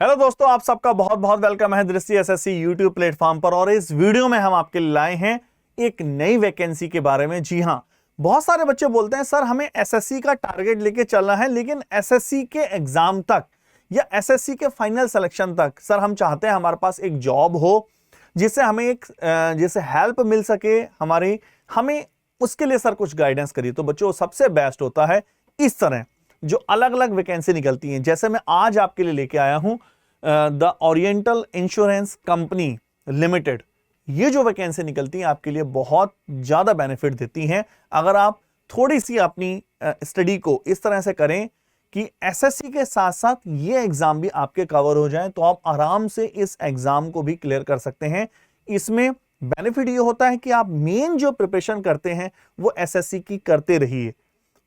Hello दोस्तों, आप सबका बहुत बहुत वेलकम है दृष्टि एसएससी यूट्यूब प्लेटफॉर्म पर। और इस वीडियो में हम आपके लिए लाए हैं एक नई वैकेंसी के बारे में। जी हां, बहुत सारे बच्चे बोलते हैं सर हमें एसएससी का टारगेट लेके चलना है, लेकिन एसएससी के एग्जाम तक या एसएससी के फाइनल सिलेक्शन तक सर हम चाहते हैं हमारे पास एक जॉब हो जिससे हमें एक जैसे हेल्प मिल सके हमारी, हमें उसके लिए सर कुछ गाइडेंस करिए। तो बच्चों सबसे बेस्ट होता है इस तरह जो अलग अलग वैकेंसी निकलती हैं, जैसे मैं आज आपके लिए लेके आया हूं the oriental insurance company limited. ये जो वैकेंसी निकलती है आपके लिए बहुत ज्यादा बेनिफिट देती हैं अगर आप थोड़ी सी अपनी स्टडी को इस तरह से करें कि एसएससी के साथ साथ ये एग्जाम भी आपके कवर हो जाए, तो आप आराम से इस एग्जाम को भी क्लियर कर सकते हैं। इसमें बेनिफिट ये होता है कि आप मेन जो प्रिपरेशन करते हैं वो एसएससी की करते रहिए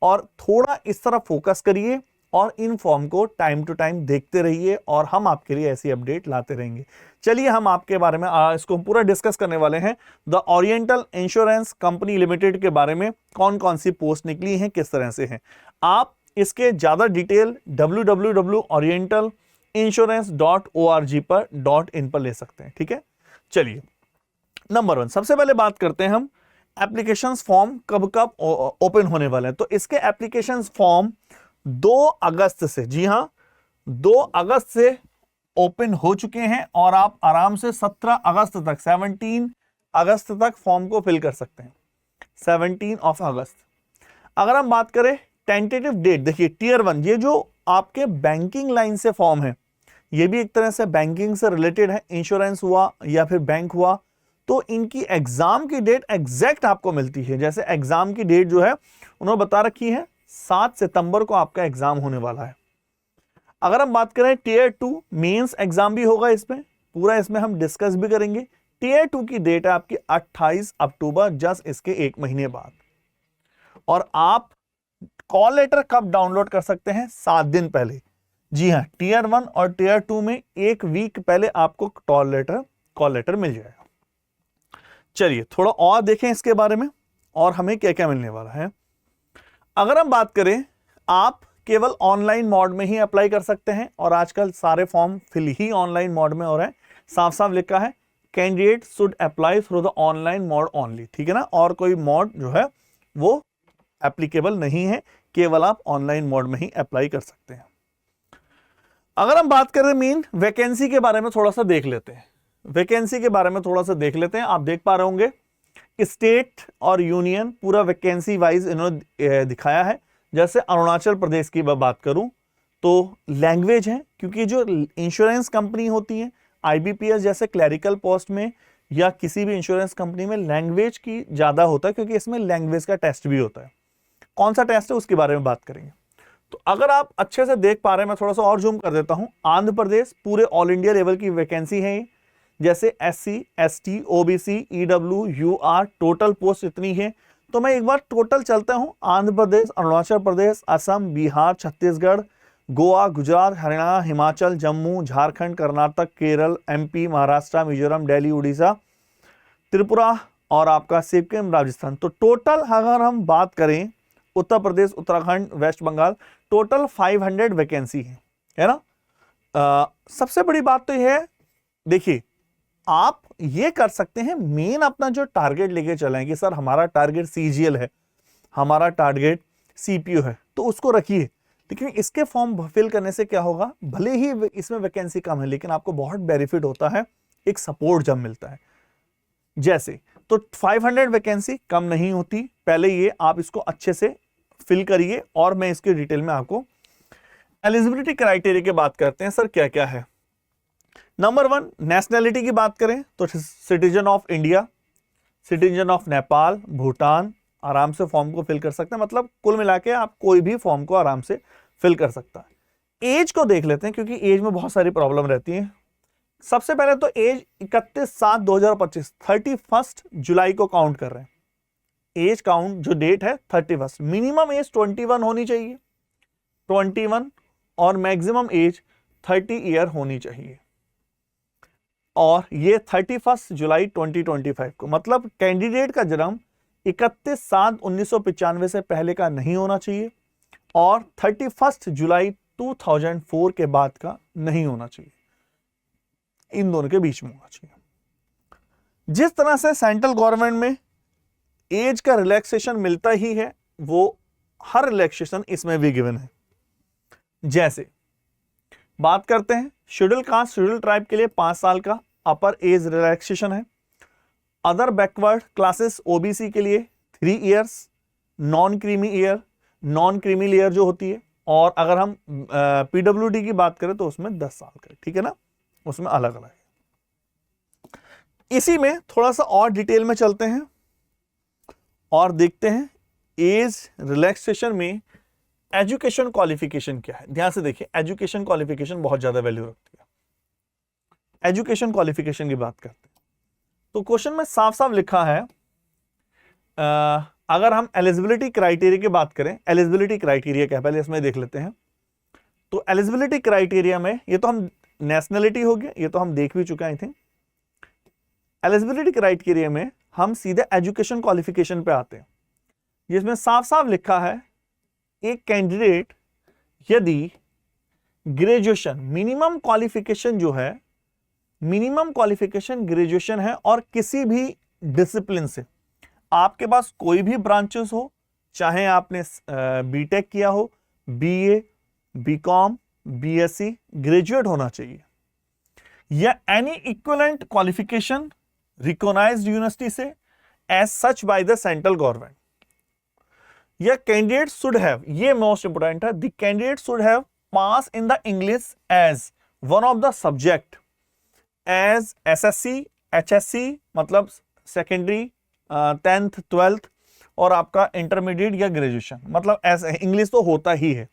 और थोड़ा इस तरफ फोकस करिए और इन फॉर्म को टाइम टू टाइम देखते रहिए और हम आपके लिए ऐसी अपडेट लाते रहेंगे। चलिए हम आपके बारे में इसको पूरा डिस्कस करने वाले हैं। The oriental insurance company limited के बारे में कौन कौन सी पोस्ट निकली हैं, किस तरह से हैं। आप इसके ज्यादा डिटेल www.orientalinsurance.org पर .in पर ले सकते हैं। ठीक है, चलिए नंबर 1 सबसे पहले बात करते हैं हम एप्लीकेशंस फॉर्म कब कब ओपन होने वाले हैं। तो इसके एप्लीकेशंस फॉर्म 2 अगस्त से, जी हां 2 अगस्त से ओपन हो चुके हैं और आप आराम से 17 अगस्त तक 17 अगस्त तक फॉर्म को फिल कर सकते हैं। 17 ऑफ अगस्त। अगर हम बात करें टेंटेटिव डेट, देखिए टीयर 1 ये जो आपके बैंकिंग लाइन से फॉर्म है, ये भी एक तरह से बैंकिंग से रिलेटेड है, इंश्योरेंस हुआ या फिर बैंक हुआ, तो इनकी एग्जाम की डेट एग्जैक्ट आपको मिलती है। जैसे एग्जाम की डेट जो है उन्होंने बता रखी है 7 सितंबर को आपका एग्जाम होने वाला है। अगर हम बात करें टीयर 2 मेंस एग्जाम भी होगा, इसमें पूरा इसमें हम डिस्कस भी करेंगे। टीयर 2 की डेट है आपकी 28 अक्टूबर, जस्ट इसके 1 महीने बाद। और आप कॉल लेटर कब डाउनलोड कर सकते हैं? 7 दिन पहले। जी हाँ, टीयर 1 और टीयर 2 में 1 वीक पहले आपको कॉल लेटर मिल जाएगा। चलिए थोड़ा और देखें इसके बारे में और हमें क्या क्या मिलने वाला है। अगर हम बात करें, आप केवल ऑनलाइन मोड में ही अप्लाई कर सकते हैं और आजकल सारे फॉर्म फिल ही ऑनलाइन मोड में हो रहे हैं। साफ साफ लिखा है candidate should apply through the online mode only. ठीक है ना, और कोई मोड जो है वो एप्लीकेबल नहीं है, केवल आप ऑनलाइन मोड में ही अप्लाई कर सकते हैं। अगर हम बात करें मेन वैकेंसी के बारे में थोड़ा सा देख लेते हैं। आप देख पा रहे होंगे स्टेट और यूनियन पूरा वैकेंसी वाइज इन्होंने दिखाया है। जैसे अरुणाचल प्रदेश की बात करूं तो लैंग्वेज है, क्योंकि जो इंश्योरेंस कंपनी होती है आईबीपीएस जैसे क्लरिकल पोस्ट में या किसी भी इंश्योरेंस कंपनी में लैंग्वेज की ज्यादा होता है, क्योंकि इसमें लैंग्वेज का टेस्ट भी होता है। कौन सा टेस्ट है उसके बारे में बात करेंगे। तो अगर आप अच्छे से देख पा रहे हैं, मैं थोड़ा सा और जूम कर देता हूं। आंध्र प्रदेश पूरे ऑल इंडिया लेवल की वैकेंसी है। जैसे SC, ST, OBC, EW, UR, total post इतनी है। तो मैं एक बार टोटल चलता हूं। आंध्र प्रदेश, अरुणाचल प्रदेश, असम, बिहार, छत्तीसगढ़, गोवा, गुजरात, हरियाणा, हिमाचल, जम्मू, झारखंड, कर्नाटक, केरल, एमपी, महाराष्ट्र, मिजोरम, दिल्ली, उड़ीसा, त्रिपुरा और आपका सिक्किम, राजस्थान। तो टोटल अगर हम बात करें Uttar Pradesh, Uttarakhand, West Bengal, total 500 vacancy है ना। सबसे बड़ी बात तो यह है, देखिए आप ये कर सकते हैं मेन अपना जो टारगेट लेके चलें कि सर हमारा टारगेट सीजीएल है, हमारा टारगेट सीपीयू है, तो उसको रखिए। लेकिन इसके फॉर्म फिल करने से क्या होगा, भले ही इसमें वैकेंसी कम है लेकिन आपको बहुत बेनिफिट होता है, एक सपोर्ट जब मिलता है। जैसे तो 500 वैकेंसी कम नहीं होती, पहले ये आप इसको अच्छे से फिल करिए और मैं इसके डिटेल में आपको एलिजिबिलिटी क्राइटेरिया की बात करते हैं। सर क्या क्या है। नंबर 1 नेशनैलिटी की बात करें तो citizen of India, citizen of Nepal, Bhutan, आराम से फॉर्म को फिल कर सकते हैं। मतलब कुल मिला के आप कोई भी फॉर्म को आराम से फिल कर सकता है। एज को देख लेते हैं, क्योंकि एज में बहुत सारी प्रॉब्लम रहती है। सबसे पहले तो एज 31/7/2025 31 जुलाई को काउंट कर रहे हैं। एज काउंट जो डेट है 31। मिनिमम एज 21 होनी चाहिए, 21, और मैक्सिमम एज 30 ईयर होनी चाहिए। और ये 31 जुलाई 2025 को, मतलब कैंडिडेट का जन्म 31/7/1995 से पहले का नहीं होना चाहिए और 31 जुलाई 2004 के बाद का नहीं होना चाहिए। इन दोनों के बीच में होना चाहिए। जिस तरह से सेंट्रल गवर्नमेंट में एज का रिलैक्सेशन मिलता ही है, वो हर रिलैक्सेशन इसमें भी गिवन है। जैसे बात करते हैं शेड्यूल कास्ट शेड्यूल ट्राइब के लिए 5 साल का अपर एज रिलैक्सेशन है। अदर बैकवर्ड क्लासेस ओबीसी के लिए 3 इयर्स, नॉन क्रीमी लेयर जो होती है, और अगर हम पीडब्ल्यूडी की बात करें तो उसमें 10 साल का, ठीक है ना, उसमें अलग अलग है। इसी में थोड़ा सा और डिटेल में चलते हैं और देखते हैं एज रिलैक्सेशन में एजुकेशन क्वालिफिकेशन क्या है। ध्यान से देखिए, एजुकेशन क्वालिफिकेशन बहुत ज्यादा वैल्यू रखती है। एजुकेशन क्वालिफिकेशन की बात करते हैं तो क्वेश्चन में साफ साफ लिखा है, अगर हम एलिजिबिलिटी क्राइटेरिया की बात करें, एलिजिबिलिटी क्राइटेरिया क्या है पहले इसमें देख लेते हैं। तो एलिजिबिलिटी क्राइटेरिया में ये तो हम नेशनलिटी हो गया, ये तो हम देख भी चुके हैं आई थिंक। एलिजिबिलिटी क्राइटेरिया में हम सीधे एजुकेशन क्वालिफिकेशन पे आते हैं, जिसमें साफ साफ लिखा है एक कैंडिडेट यदि ग्रेजुएशन मिनिमम क्वालिफिकेशन जो है, मिनिमम क्वालिफिकेशन ग्रेजुएशन है और किसी भी डिसिप्लिन से, आपके पास कोई भी ब्रांचेस हो, चाहे आपने बीटेक किया हो, बीए, बीकॉम, बीएससी, ग्रेजुएट होना चाहिए, या any equivalent qualification recognised university से as such by the central government, या कैंडिडेट शुड हैव, ये मोस्ट इंपोर्टेंट है, the candidate should have pass in the English as one of the subject as SSC, HSC मतलब secondary, 10th 12th, और आपका intermediate या graduation, मतलब ऐसे English तो होता ही है,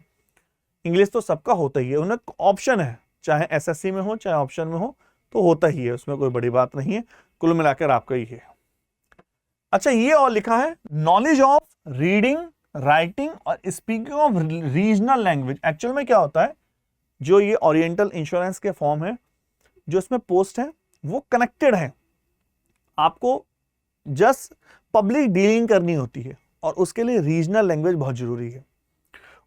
इंग्लिश तो सबका होता ही है, उन्हें ऑप्शन है, चाहे एसएससी में हो चाहे ऑप्शन में हो तो होता ही है, उसमें कोई बड़ी बात नहीं है, कुल मिलाकर आपका ही है। अच्छा, ये और लिखा है नॉलेज ऑफ रीडिंग, राइटिंग और speaking of regional language. Actual में क्या होता है, जो ये ओरिएंटल इंश्योरेंस के फॉर्म है, जो इसमें पोस्ट है वो कनेक्टेड है, आपको जस्ट पब्लिक डीलिंग करनी होती है और उसके लिए रीजनल लैंग्वेज बहुत जरूरी है।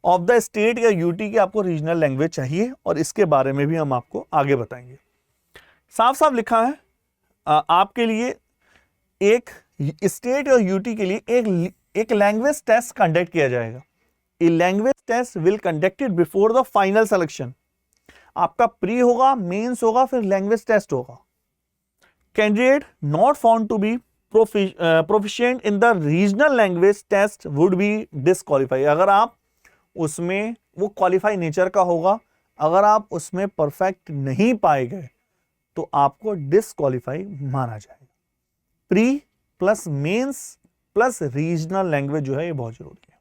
ऑफ द स्टेट या यूटी की आपको रीजनल लैंग्वेज चाहिए और इसके बारे में भी हम आपको आगे बताएंगे। साफ साफ लिखा है आपके लिए एक स्टेट और यूटी के लिए एक लैंग्वेज टेस्ट कंडक्ट किया जाएगा। A language test will conducted before the final selection. आपका प्री होगा, मेंस होगा, फिर लैंग्वेज टेस्ट होगा। Candidate not found to be proficient in the regional language test would be disqualify. अगर आप उसमें, वो क्वालिफाई नेचर का होगा, अगर आप उसमें परफेक्ट नहीं पाए गए तो आपको डिसक्वालीफाई माना जाएगा। Pre plus mains plus regional language जो है ये बहुत जरूरी है,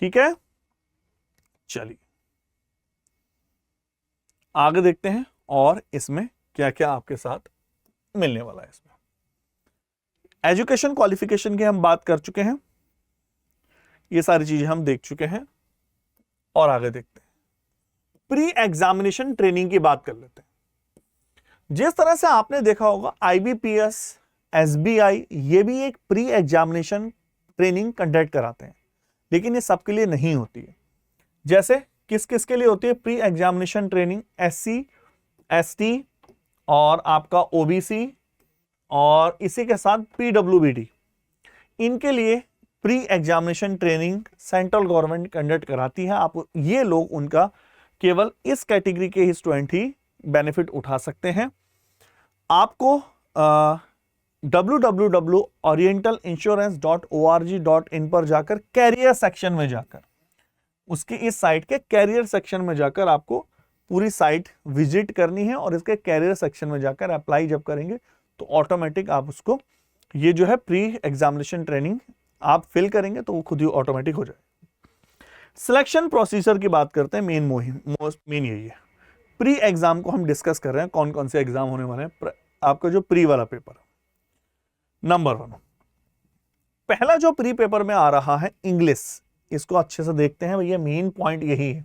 ठीक है। चलिए आगे देखते हैं और इसमें क्या क्या आपके साथ मिलने वाला है। इसमें एजुकेशन क्वालिफिकेशन की हम बात कर चुके हैं, ये सारी चीजें हम देख चुके हैं और आगे देखते हैं। प्री एग्जामिनेशन ट्रेनिंग की बात कर लेते हैं। जिस तरह से आपने देखा होगा आईबीपीएस, एसबीआई, ये भी एक प्री एग्जामिनेशन ट्रेनिंग कंडक्ट कराते हैं, लेकिन ये सबके लिए नहीं होती है। जैसे किस किस के लिए होती है pre examination training? SC, ST और आपका ओबीसी और इसी के साथ पीडब्ल्यूबीडी, इनके लिए pre examination training central government conduct कराती है। आप ये लोग उनका केवल इस कैटेगरी के ही स्टूडेंट ही बेनिफिट उठा सकते हैं। आपको www.orientalinsurance.org.in पर जाकर कैरियर सेक्शन में जाकर, उसके इस साइट के कैरियर सेक्शन में जाकर आपको पूरी साइट विजिट करनी है और इसके कैरियर सेक्शन में जाकर अप्लाई जब करेंगे तो ऑटोमेटिक आप उसको, ये जो है प्री एग्जामिनेशन ट्रेनिंग आप फिल करेंगे तो वो खुद ही ऑटोमेटिक हो जाएगा। सिलेक्शन प्रोसीजर की बात करते हैं। मेन यही है। प्री एग्जाम को हम डिस्कस कर रहे हैं, कौन कौन से एग्जाम होने वाले हैं। आपका जो प्री वाला पेपर, नंबर 1, पहला जो प्री पेपर में आ रहा है इंग्लिश, इसको अच्छे से देखते हैं भैया। मेन पॉइंट यही है,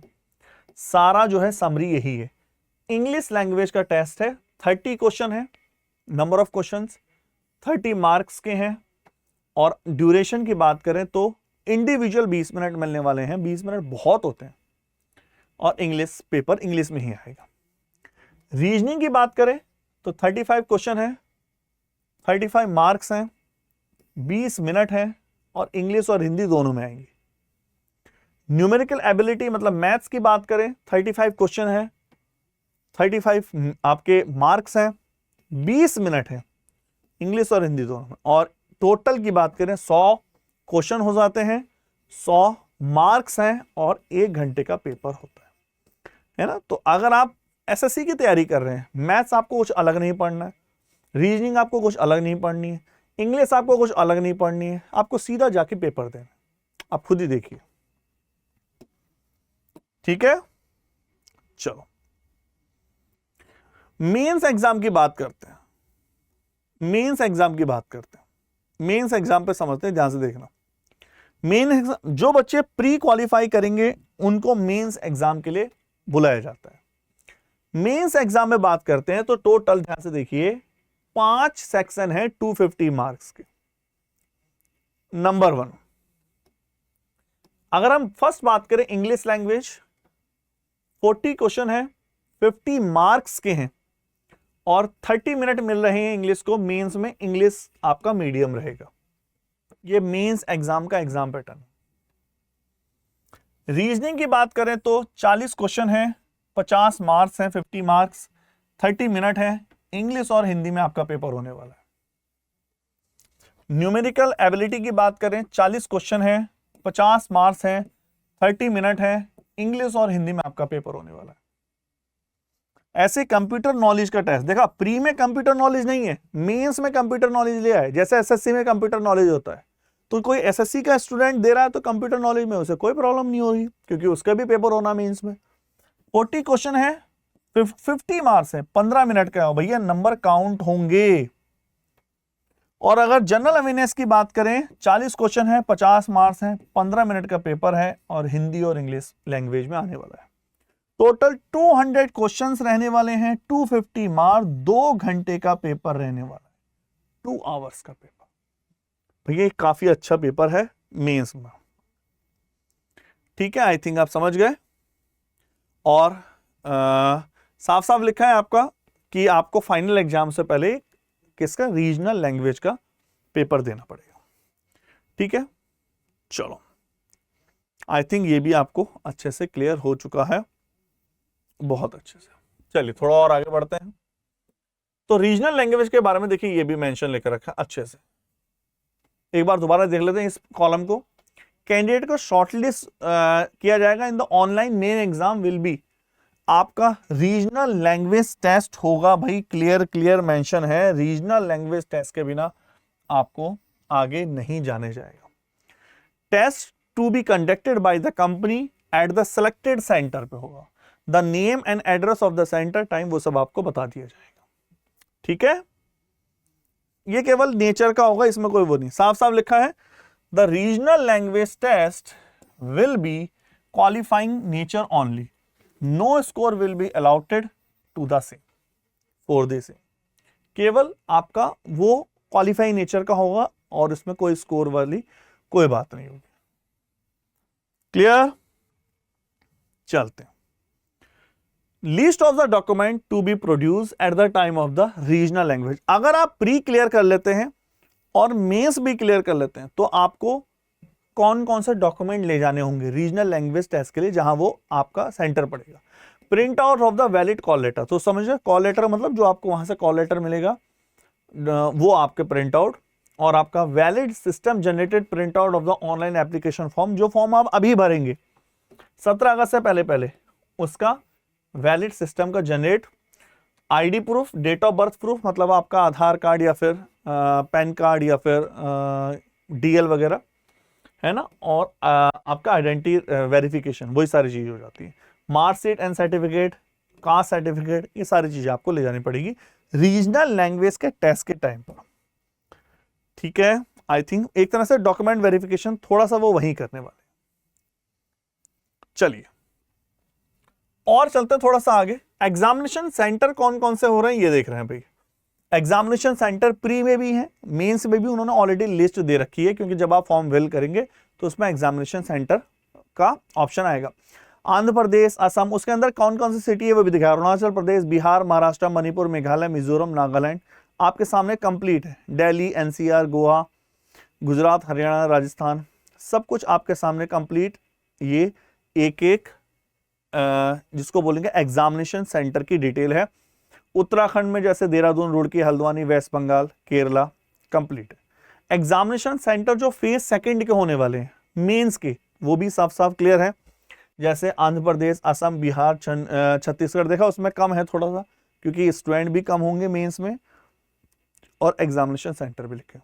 सारा जो है समरी यही है। इंग्लिश लैंग्वेज का टेस्ट है, 30 क्वेश्चन है, नंबर ऑफ क्वेश्चंस 30 मार्क्स के हैं और ड्यूरेशन की बात करें तो इंडिविजुअल 20 मिनट मिलने वाले हैं। 20 मिनट बहुत होते हैं और इंग्लिश पेपर इंग्लिश में ही आएगा। रीजनिंग की बात करें तो 35 क्वेश्चन है, 35 मार्क्स हैं, 20 मिनट है और इंग्लिश और हिंदी दोनों में आएंगी। न्यूमेरिकल एबिलिटी मतलब मैथ्स की बात करें 35 क्वेश्चन है, 35 आपके मार्क्स हैं, 20 मिनट है इंग्लिश और हिंदी दोनों में, और टोटल की बात करें 100 क्वेश्चन हो जाते हैं, 100 मार्क्स हैं और 1 घंटे का पेपर होता है ना। तो अगर आप एसएससी की तैयारी कर रहे हैं, मैथ्स आपको कुछ अलग नहीं पढ़ना है, रीजनिंग आपको कुछ अलग नहीं पढ़नी है, इंग्लिश आपको कुछ अलग नहीं पढ़नी है, आपको सीधा जाके पेपर देना, आप खुद ही देखिए, ठीक है। चलो मेंस एग्जाम की बात करते हैं, मेंस एग्जाम की बात करते हैं। मेंस एग्जाम पे समझते हैं, ध्यान से देखना। मेन एग्जाम जो बच्चे प्री क्वालिफाई करेंगे उनको मेंस एग्जाम के लिए बुलाया जाता है। मेंस एग्जाम में बात करते हैं तो टोटल ध्यान से देखिए 5 सेक्शन है 250 मार्क्स के। नंबर 1, अगर हम फर्स्ट बात करें इंग्लिश लैंग्वेज, 40 क्वेश्चन है, 50 मार्क्स के हैं और 30 मिनट मिल रहे हैं इंग्लिश को। मेंस में इंग्लिश आपका मीडियम रहेगा। ये मेंस एग्जाम का एग्जाम पैटर्न। रीजनिंग की बात करें तो 40 क्वेश्चन है, 50 मार्क्स हैं, 50 मार्क्स, 30 मिनट है, इंग्लिश और हिंदी में आपका पेपर होने वाला है। न्यूमेरिकल एबिलिटी की बात करें 40 क्वेश्चन है, 50 मार्क्स हैं, 30 मिनट है, इंग्लिश और हिंदी में आपका पेपर होने वाला है। ऐसे कंप्यूटर नॉलेज का टेस्ट देखा, प्री में कंप्यूटर नॉलेज नहीं है, मेंस में कंप्यूटर नॉलेज ले आए। जैसे एसएससी में कंप्यूटर नॉलेज होता है, तो कोई एसएससी का स्टूडेंट दे रहा है तो कंप्यूटर नॉलेज में उसे कोई प्रॉब्लम नहीं होगी, क्योंकि उसका भी पेपर होना मेंस में। 40 क्वेश्चन है, 50 मार्क्स है, 15 मिनट का भैया नंबर काउंट होंगे। और अगर जनरल अवेयरनेस की बात करें 40 क्वेश्चन है, 50 मार्क्स हैं, 15 मिनट का पेपर है और हिंदी और इंग्लिश लैंग्वेज में आने वाला है। टोटल 200 क्वेश्चंस रहने वाले हैं, 250 मार्क्स, 2 घंटे का पेपर रहने वाला है, 2 आवर्स का पेपर। भैया काफी अच्छा पेपर है मेंस में, ठीक है। आई थिंक आप समझ गए। और साफ साफ लिखा है आपका कि आपको फाइनल एग्जाम से पहले किसका, रीजनल लैंग्वेज का पेपर देना पड़ेगा, ठीक है। चलो आई थिंक ये भी आपको अच्छे से क्लियर हो चुका है, बहुत अच्छे से। चलिए थोड़ा और आगे बढ़ते हैं। तो रीजनल लैंग्वेज के बारे में देखिए, ये भी मेंशन लेकर रखा अच्छे से, एक बार दोबारा देख लेते हैं इस कॉलम को। कैंडिडेट को शॉर्टलिस्ट किया जाएगा in the online main exam will be, आपका रीजनल लैंग्वेज टेस्ट होगा भाई, क्लियर मेंशन है, रीजनल लैंग्वेज टेस्ट के बिना आपको आगे नहीं जाने जाएगा। Test to be conducted by the company at the selected centre पे होगा, the name and address of the centre, time वो सब आपको बता दिया जाएगा, ठीक है। ये केवल नेचर का होगा, इसमें कोई वो नहीं, साफ साफ लिखा है the regional language test will be qualifying nature only, no score will be allotted to the same for the same. केवल आपका वो क्वालिफाइंग नेचर का होगा और इसमें कोई स्कोर वाली कोई बात नहीं होगी, क्लियर। चलते हैं। List of the document to be produce at the time of the regional language. अगर आप प्री क्लियर कर लेते हैं और मेंस भी क्लियर कर लेते हैं तो आपको कौन कौन से डॉक्यूमेंट ले जाने होंगे रीजनल लैंग्वेज टेस्ट के लिए, जहां वो आपका सेंटर पड़ेगा। Print out of the valid call letter, तो समझिए कॉल लेटर मतलब जो आपको वहां से कॉल लेटर मिलेगा वो आपके प्रिंट आउट, और आपका valid system generated print out of the online application form, जो फॉर्म आप अभी भरेंगे 17 अगस्त से पहले उसका वैलिड सिस्टम का generate, ID proof, date of birth proof मतलब आपका आधार कार्ड या फिर पैन कार्ड या फिर डीएल वगैरह है ना, और आपका आइडेंटिटी वेरिफिकेशन, वही सारी चीजें हो जाती है। Marksheet and certificate, caste certificate, ये सारी चीजें आपको ले जानी पड़ेगी रीजनल लैंग्वेज के टेस्ट के टाइम पर, ठीक है। आई थिंक एक तरह से डॉक्यूमेंट वेरिफिकेशन थोड़ा सा वो वहीं करने वाले। चलिए और चलते हैं थोड़ा सा आगे। एग्जामिनेशन सेंटर कौन कौन से हो रहे हैं ये देख रहे हैं भाई। एग्जामिनेशन सेंटर प्री में भी है, मेंस में भी उन्होंने ऑलरेडी लिस्ट दे रखी है, क्योंकि जब आप फॉर्म फिल करेंगे तो उसमें एग्जामिनेशन सेंटर का ऑप्शन आएगा। आंध्र प्रदेश, असम, उसके अंदर कौन कौन सी सिटी है वो भी दिखाया। अरुणाचल प्रदेश, बिहार, महाराष्ट्र, मणिपुर, मेघालय, मिजोरम, नागालैंड आपके सामने कंप्लीट है। दिल्ली, एनसीआर, गोवा, गुजरात, हरियाणा, राजस्थान, सब कुछ आपके सामने कंप्लीट। ये एक एक जिसको बोलेंगे एग्जामिनेशन सेंटर की डिटेल है। उत्तराखंड में जैसे देहरादून, रुड़की, हल्द्वानी, वेस्ट बंगाल, केरला कंप्लीट है। एग्जामिनेशन सेंटर जो फेज सेकंड के होने वाले हैं मेंस के, वो भी साफ साफ क्लियर है। जैसे आंध्र प्रदेश, असम, बिहार, छत्तीसगढ़, देखा उसमें कम है थोड़ा सा क्योंकि स्टूडेंट भी कम होंगे मेंस में, और एग्जामिनेशन सेंटर भी लिखे।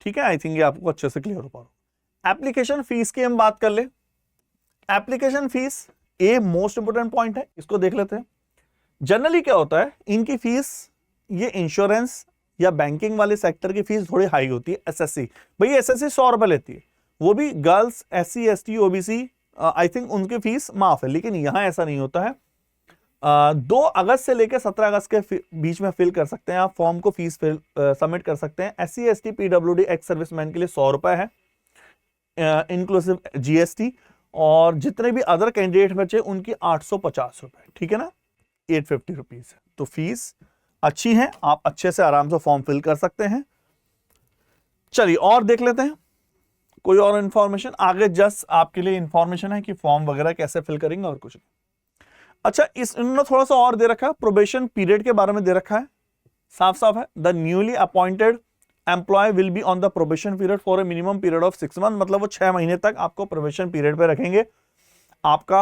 ठीक है, आई थिंक ये आपको अच्छे से क्लियर हो पा रहा। एप्लीकेशन फीस की हम बात कर ले। Application fees a most important point है, इसको देख लेते हैं। जनरली क्या होता है, इनकी फीस, ये इंश्योरेंस या बैंकिंग वाले सेक्टर की फीस थोड़ी हाई होती है। एसएससी, भाई एसएससी 100 रुपए लेती है, वो भी girls, SC, ST, OBC, I think उनकी फीस माफ है। लेकिन यहां ऐसा नहीं होता है। 2 अगस्त से लेकर 17 अगस्त के बीच में फिल कर सकते हैं आप फॉर्म को, फीस सबमिट कर सकते हैं। SC, ST, PWD, ex serviceman के लिए 100 रुपए है इंक्लूसिव जीएसटी, और जितने भी अदर कैंडिडेट बचे उनकी 850 रुपए, ठीक है ना, 850 रुपीज है। तो फीस अच्छी है, आप अच्छे से आराम से फॉर्म फिल कर सकते हैं। चलिए और देख लेते हैं कोई और इंफॉर्मेशन आगे। जस्ट आपके लिए इंफॉर्मेशन है कि फॉर्म वगैरह कैसे फिल करेंगे और कुछ। अच्छा, इस इन्होंने थोड़ा सा और दे रखा है, प्रोबेशन पीरियड के बारे में दे रखा है, साफ साफ है। The newly appointed employ will be on the probation period for a minimum period of 6 month, मतलब वो 6 महीने तक आपको प्रोबेशन पीरियड पे रखेंगे। आपका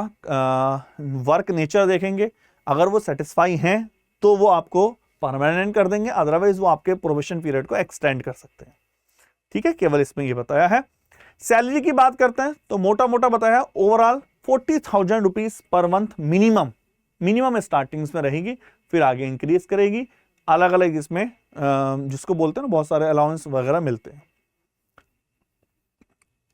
वर्क नेचर देखेंगे, अगर वो सेटिस्फाई हैं तो वो आपको परमानेंट कर देंगे, अदरवाइज वो आपके प्रोबेशन पीरियड को एक्सटेंड कर सकते हैं। ठीक है, केवल इसमें ये बताया है। सैलरी की बात करते हैं तो मोटा मोटा बताया, overall 40,000 rupees per month minimum starting में रहेगी, फिर आगे इंक्रीज करेगी। अलग अलग इसमें जिसको बोलते हैं ना, बहुत सारे अलाउंस वगैरह मिलते हैं।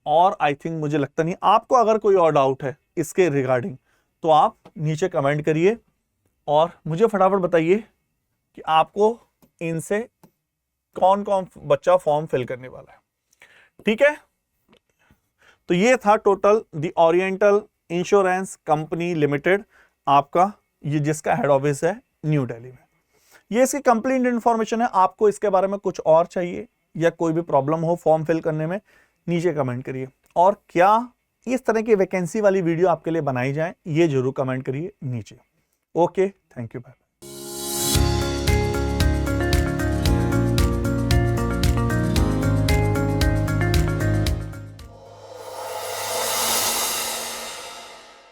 और आई थिंक मुझे लगता नहीं, आपको अगर कोई और डाउट है इसके रिगार्डिंग तो आप नीचे कमेंट करिए और मुझे फटाफट बताइए कि आपको इनसे कौन कौन बच्चा फॉर्म फिल करने वाला है। ठीक है, तो ये था total the oriental insurance company limited, आपका ये जिसका हेड ऑफिस है न्यू दिल्ली में। ये इसकी कंप्लीट इंफॉर्मेशन है। आपको इसके बारे में कुछ और चाहिए या कोई भी प्रॉब्लम हो फॉर्म फिल करने में, नीचे कमेंट करिए। और क्या इस तरह की वैकेंसी वाली वीडियो आपके लिए बनाई जाए, ये जरूर कमेंट करिए नीचे। Okay, thank you, bye.